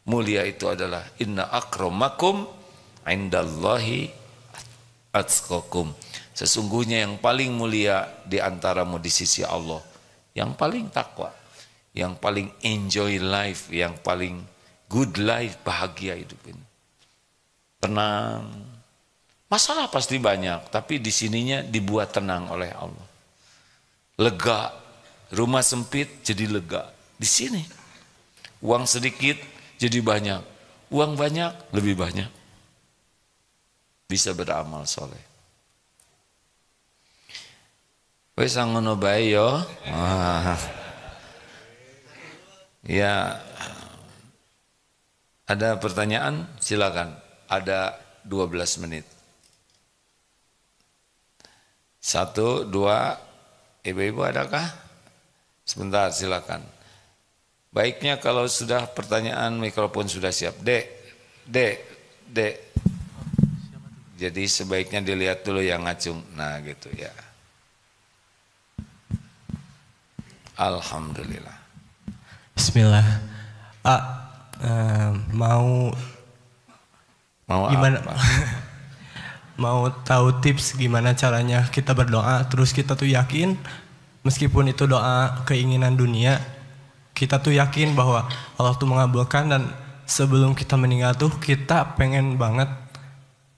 Mulia itu adalah inna akramakum indallahi atqakum. Sesungguhnya yang paling mulia di antaramu di sisi Allah, yang paling takwa, yang paling enjoy life, yang paling good life, bahagia hidup ini. Tenang. Masalah pasti banyak, tapi di sininya dibuat tenang oleh Allah. Lega. Rumah sempit jadi lega. Di sini. Uang sedikit jadi banyak. Uang banyak lebih banyak. Bisa beramal soleh. Wes ngono bae yo. Ya. Ada pertanyaan? Silakan. Ada 12 menit. 1, 2, ibu-ibu adakah? Sebentar, silakan. Baiknya kalau sudah pertanyaan, mikrofon sudah siap. Dek. Jadi sebaiknya dilihat dulu yang ngacung. Nah gitu ya. Alhamdulillah. Bismillah. Mau gimana? Apa? Mau tahu tips gimana caranya kita berdoa, terus kita tuh yakin meskipun itu doa keinginan dunia, kita tuh yakin bahwa Allah tuh mengabulkan, dan sebelum kita meninggal tuh kita pengen banget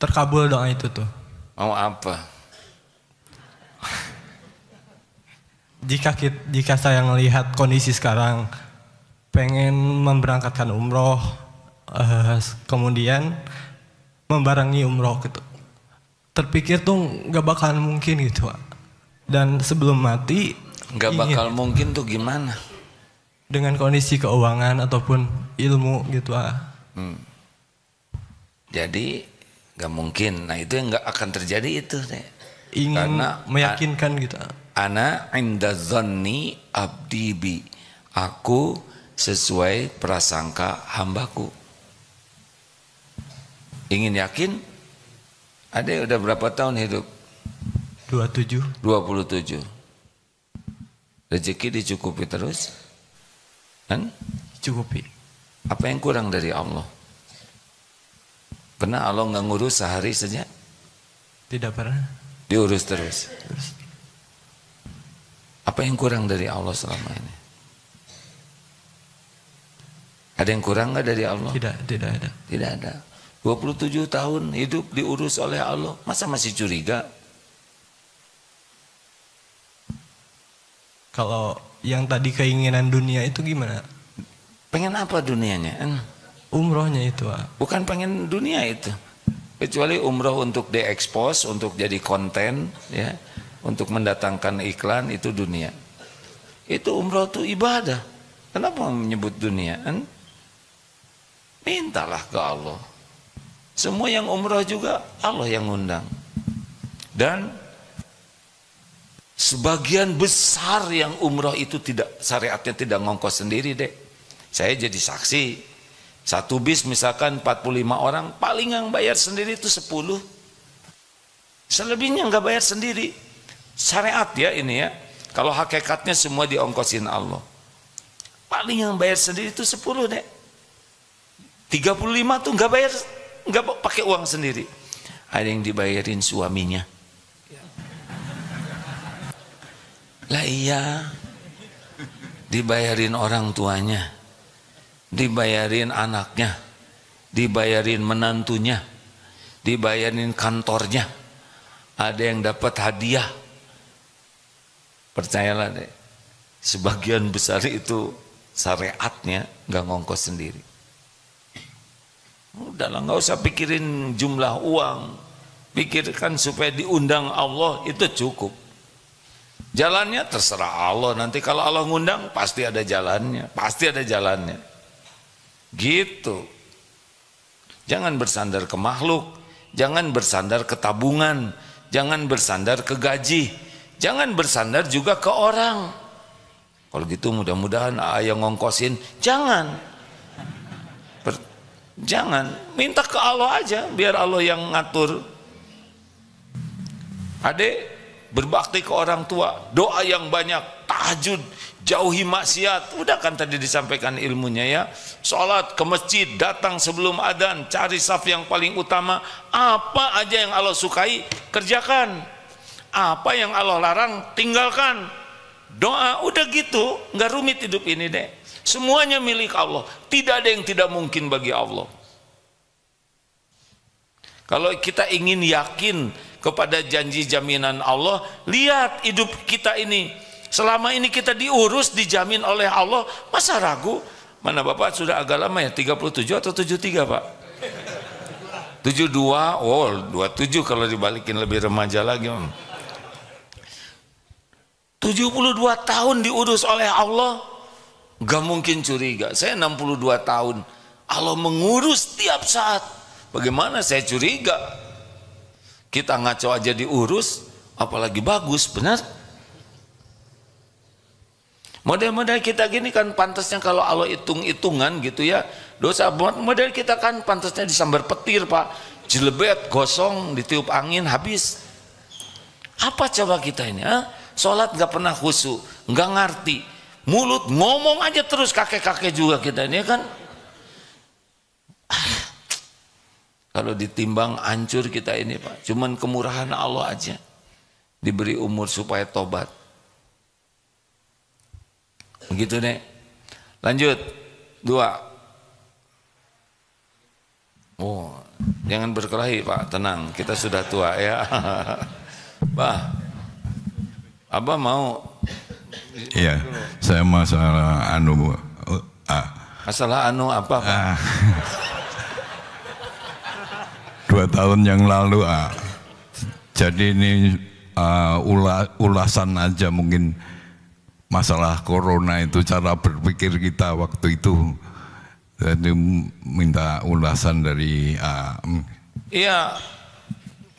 terkabul doa itu tuh. Mau apa? Jika saya melihat kondisi sekarang, pengen memberangkatkan umroh, kemudian membarengi umroh gitu. Terpikir tuh gak bakal mungkin gitu, dan sebelum mati gak bakal mungkin tuh gimana? Dengan kondisi keuangan ataupun ilmu gitu. Jadi gak mungkin. Nah itu yang gak akan terjadi itu deh. Ingin karena meyakinkan gitu. Ana inda zanni abdi bi. Aku sesuai prasangka hambaku. Ingin yakin? Ada udah berapa tahun hidup? 27. 27. Rezeki dicukupi terus? Kan? Cukupi. Apa yang kurang dari Allah? Pernah Allah nggak ngurus sehari saja? Tidak pernah. Diurus terus. Apa yang kurang dari Allah selama ini? Ada yang kurang nggak dari Allah? Tidak ada. Tidak ada. 27 tahun hidup diurus oleh Allah, masa masih curiga? Kalau yang tadi keinginan dunia itu gimana? Pengen apa dunianya? Umrohnya itu. Bukan pengen dunia itu. Kecuali umroh untuk diekspos, untuk jadi konten, ya, untuk mendatangkan iklan, itu dunia. Itu umroh itu ibadah. Kenapa menyebut dunia? Mintalah ke Allah. Semua yang umroh juga Allah yang undang. Dan sebagian besar yang umroh itu tidak, syariatnya tidak ngongkos sendiri deh. Saya jadi saksi. Satu bis misalkan 45 orang, paling yang bayar sendiri itu 10. Selebihnya nggak bayar sendiri. Syariat ya ini ya. Kalau hakikatnya semua diongkosin Allah. Paling yang bayar sendiri itu 10 deh. 35 tuh nggak bayar, nggak pakai uang sendiri. Ada yang dibayarin suaminya. Lah iya, dibayarin orang tuanya, dibayarin anaknya, dibayarin menantunya, dibayarin kantornya. Ada yang dapat hadiah. Percayalah deh, sebagian besar itu syariatnya, nggak ngongkos sendiri. Udahlah, nggak usah pikirin jumlah uang, pikirkan supaya diundang Allah, itu cukup. Jalannya terserah Allah, nanti kalau Allah ngundang pasti ada jalannya, pasti ada jalannya. Gitu. Jangan bersandar ke makhluk, jangan bersandar ke tabungan, jangan bersandar ke gaji, jangan bersandar juga ke orang. Kalau gitu mudah-mudahan ayah ngongkosin, jangan. Jangan, minta ke Allah aja, biar Allah yang ngatur. Adik, berbakti ke orang tua, doa yang banyak, tahajud, jauhi maksiat. Udah kan tadi disampaikan ilmunya ya. Sholat ke masjid, datang sebelum adzan, cari saf yang paling utama. Apa aja yang Allah sukai, kerjakan. Apa yang Allah larang, tinggalkan. Doa, udah gitu, nggak rumit hidup ini deh. Semuanya milik Allah, tidak ada yang tidak mungkin bagi Allah. Kalau kita ingin yakin kepada janji jaminan Allah, lihat hidup kita ini. Selama ini kita diurus, dijamin oleh Allah, masa ragu? Mana Bapak sudah agak lama ya, 37 atau 73 Pak? 72, oh 27 kalau dibalikin lebih remaja lagi. 72 tahun diurus oleh Allah, gak mungkin curiga. Saya 62 tahun, Allah mengurus tiap saat. Bagaimana saya curiga? Kita ngaco aja diurus, apalagi bagus, benar? Model-model kita gini kan pantasnya kalau Allah hitung-hitungan gitu ya, dosa. Model kita kan pantasnya disambar petir Pak, jelebet, gosong, ditiup angin, habis. Apa coba kita ini? Sholat gak pernah khusyuk, gak ngerti, mulut ngomong aja terus, kakek-kakek juga kita ini kan. Kalau ditimbang hancur kita ini Pak, cuman kemurahan Allah aja, diberi umur supaya tobat. Begitu nih. Lanjut. 2. Oh, jangan berkelahi Pak, tenang, kita sudah tua ya. Bah, Abah mau? Iya, saya masalah Masalah apa Pak? 2 tahun yang lalu jadi ini ulasan aja mungkin masalah corona itu, cara berpikir kita waktu itu. Jadi minta ulasan dari Iya,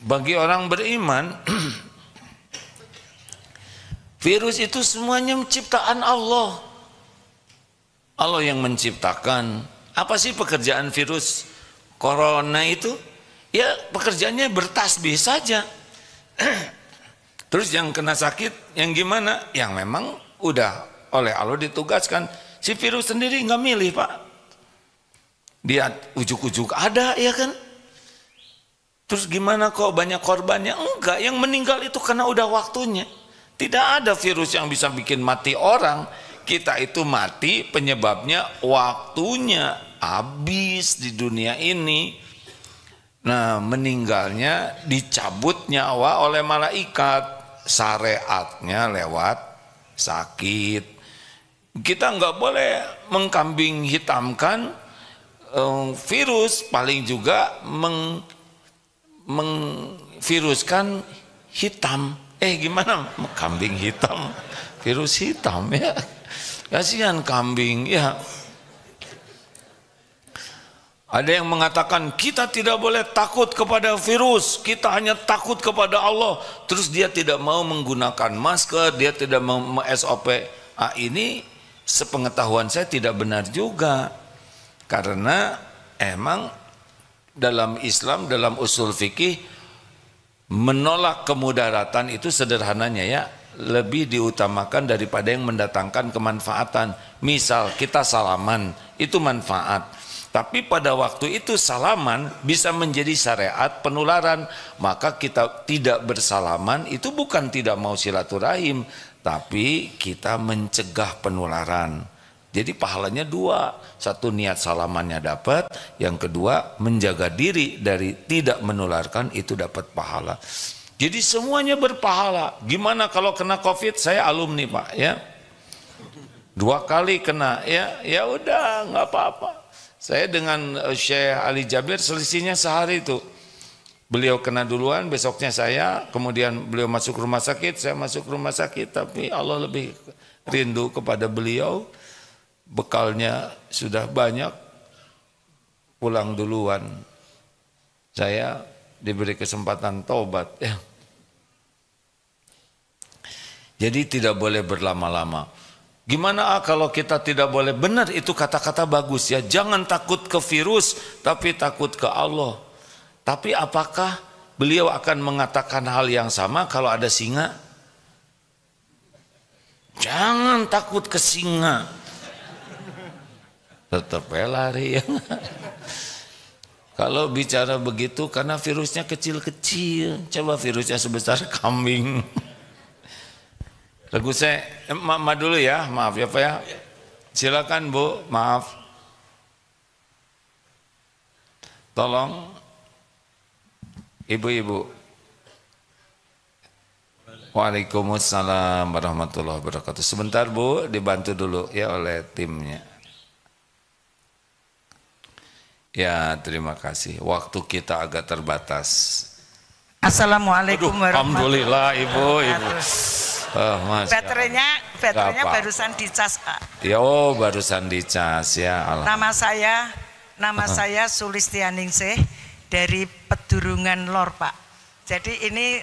bagi orang beriman virus itu semuanya ciptaan Allah. Allah yang menciptakan. Apa sih pekerjaan virus corona itu? Ya pekerjaannya bertasbih saja. Terus yang kena sakit, yang gimana? Yang memang udah oleh Allah ditugaskan. Si virus sendiri nggak milih Pak. Dia ujuk-ujuk ada ya kan. Terus gimana kok banyak korbannya? Enggak, yang meninggal itu karena udah waktunya. Tidak ada virus yang bisa bikin mati orang. Kita itu mati penyebabnya waktunya habis di dunia ini. Nah, meninggalnya dicabut nyawa oleh malaikat, syariatnya lewat sakit. Kita nggak boleh mengkambing hitamkan virus, paling juga mengviruskan hitam. Gimana kambing hitam, virus hitam ya, kasihan kambing ya. Ada yang mengatakan kita tidak boleh takut kepada virus, kita hanya takut kepada Allah. Terus dia tidak mau menggunakan masker, dia tidak mau SOP. Ini sepengetahuan saya tidak benar juga. Karena emang dalam Islam, dalam usul fikih, menolak kemudaratan itu sederhananya ya, lebih diutamakan daripada yang mendatangkan kemanfaatan. Misal kita salaman, itu manfaat. Tapi pada waktu itu salaman bisa menjadi syariat penularan. Maka kita tidak bersalaman itu bukan tidak mau silaturahim, tapi kita mencegah penularan. Jadi pahalanya 2. Satu, niat salamannya dapat. Yang kedua, menjaga diri dari tidak menularkan, itu dapat pahala. Jadi semuanya berpahala. Gimana kalau kena COVID? Saya alumni Pak ya. 2 kali kena, ya udah nggak apa-apa. Saya dengan Syekh Ali Jabir selisihnya sehari itu. Beliau kena duluan, besoknya saya, kemudian beliau masuk rumah sakit, saya masuk rumah sakit, tapi Allah lebih rindu kepada beliau, bekalnya sudah banyak, pulang duluan. Saya diberi kesempatan taubat. Jadi tidak boleh berlama-lama. Gimana kalau kita tidak boleh? Benar, itu kata-kata bagus ya. Jangan takut ke virus, tapi takut ke Allah. Tapi apakah beliau akan mengatakan hal yang sama kalau ada singa? Jangan takut ke singa. Tetap lari ya. Kalau bicara begitu karena virusnya kecil-kecil. Coba virusnya sebesar kambing. Lagu saya, ma dulu ya, maaf ya Pak ya. Silakan Bu, maaf. Tolong ibu-ibu. Waalaikumsalam warahmatullahi wabarakatuh. Sebentar Bu, dibantu dulu ya oleh timnya. Ya, terima kasih. Waktu kita agak terbatas. Assalamualaikum warahmatullahi Alhamdulillah Ibu. Baterainya barusan dicas, Pak. Ya, barusan dicas ya. Nama saya Sulistianingsih dari Pedurungan Lor, Pak. Jadi ini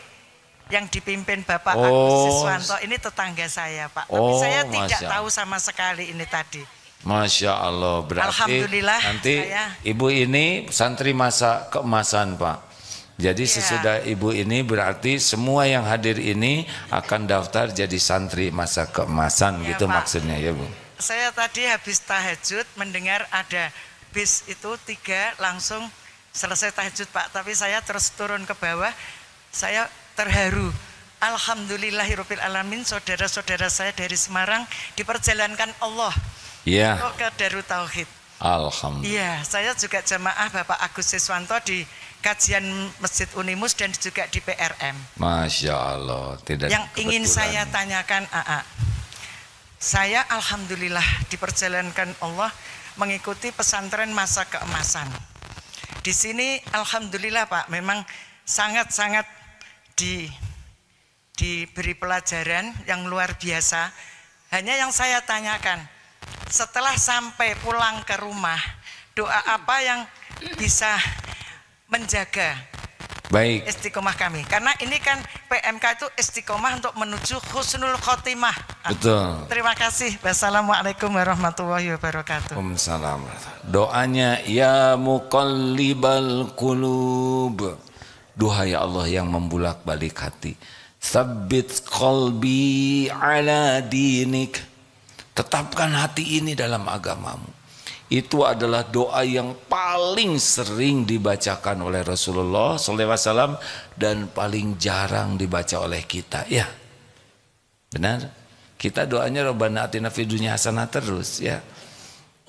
yang dipimpin Bapak Agus Siswanto ini tetangga saya, Pak. Tapi saya tidak tahu sama sekali ini tadi. Masya Allah, berarti Alhamdulillah, nanti Ibu ini santri masa keemasan Pak. Jadi sesudah Ibu ini berarti semua yang hadir ini akan daftar jadi santri masa keemasan gitu Pak. Maksudnya ya Bu. Saya tadi habis tahajud mendengar ada bis itu 3 langsung selesai tahajud Pak. Tapi saya terus turun ke bawah, saya terharu. Alhamdulillahirabbil alamin, saudara-saudara saya dari Semarang diperjalankan Allah. Iya. Ke Darut Tauhid. Alhamdulillah. Iya, saya juga jamaah Bapak Agus Siswanto di kajian Masjid Unimus dan juga di PRM. Masya Allah. Tidak yang ingin saya tanyakan, saya alhamdulillah diperjalankan Allah mengikuti pesantren masa keemasan. Di sini alhamdulillah Pak, memang sangat-sangat diberi pelajaran yang luar biasa. Hanya yang saya tanyakan, setelah sampai pulang ke rumah, doa apa yang bisa menjaga istiqomah kami? Karena ini kan PMK itu istiqomah untuk menuju husnul khotimah. Betul. Terima kasih. Wassalamualaikum warahmatullahi wabarakatuh. Waalaikumsalam. Doanya ya muqallibal qulub. Duhai Allah yang membulak-balik hati. Tsabbit qalbi ala dinik. Tetapkan hati ini dalam agamamu. Itu adalah doa yang paling sering dibacakan oleh Rasulullah SAW dan paling jarang dibaca oleh kita. Ya, benar. Kita doanya Rabbana atina fid dunya hasanah terus ya.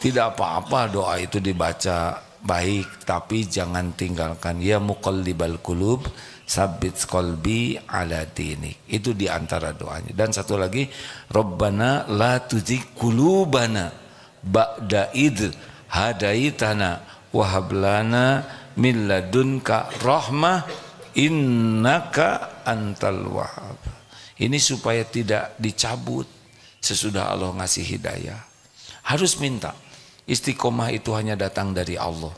Tidak apa-apa doa itu dibaca baik, tapi jangan tinggalkan ya muqallibal qulub sabbit qalbi ala dinik. Itu diantara doanya. Dan satu lagi, Rabbana la tuzigh qulubana ba'da id hadaitana wa hab lana min ladunka rahmah innaka antal wahhab. Ini supaya tidak dicabut sesudah Allah ngasih hidayah. Harus minta. Istiqomah itu hanya datang dari Allah.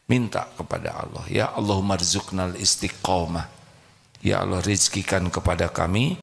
Minta kepada Allah, ya Allahumma rzuqnal istiqomah. Ya Allah, rizkikan kepada kami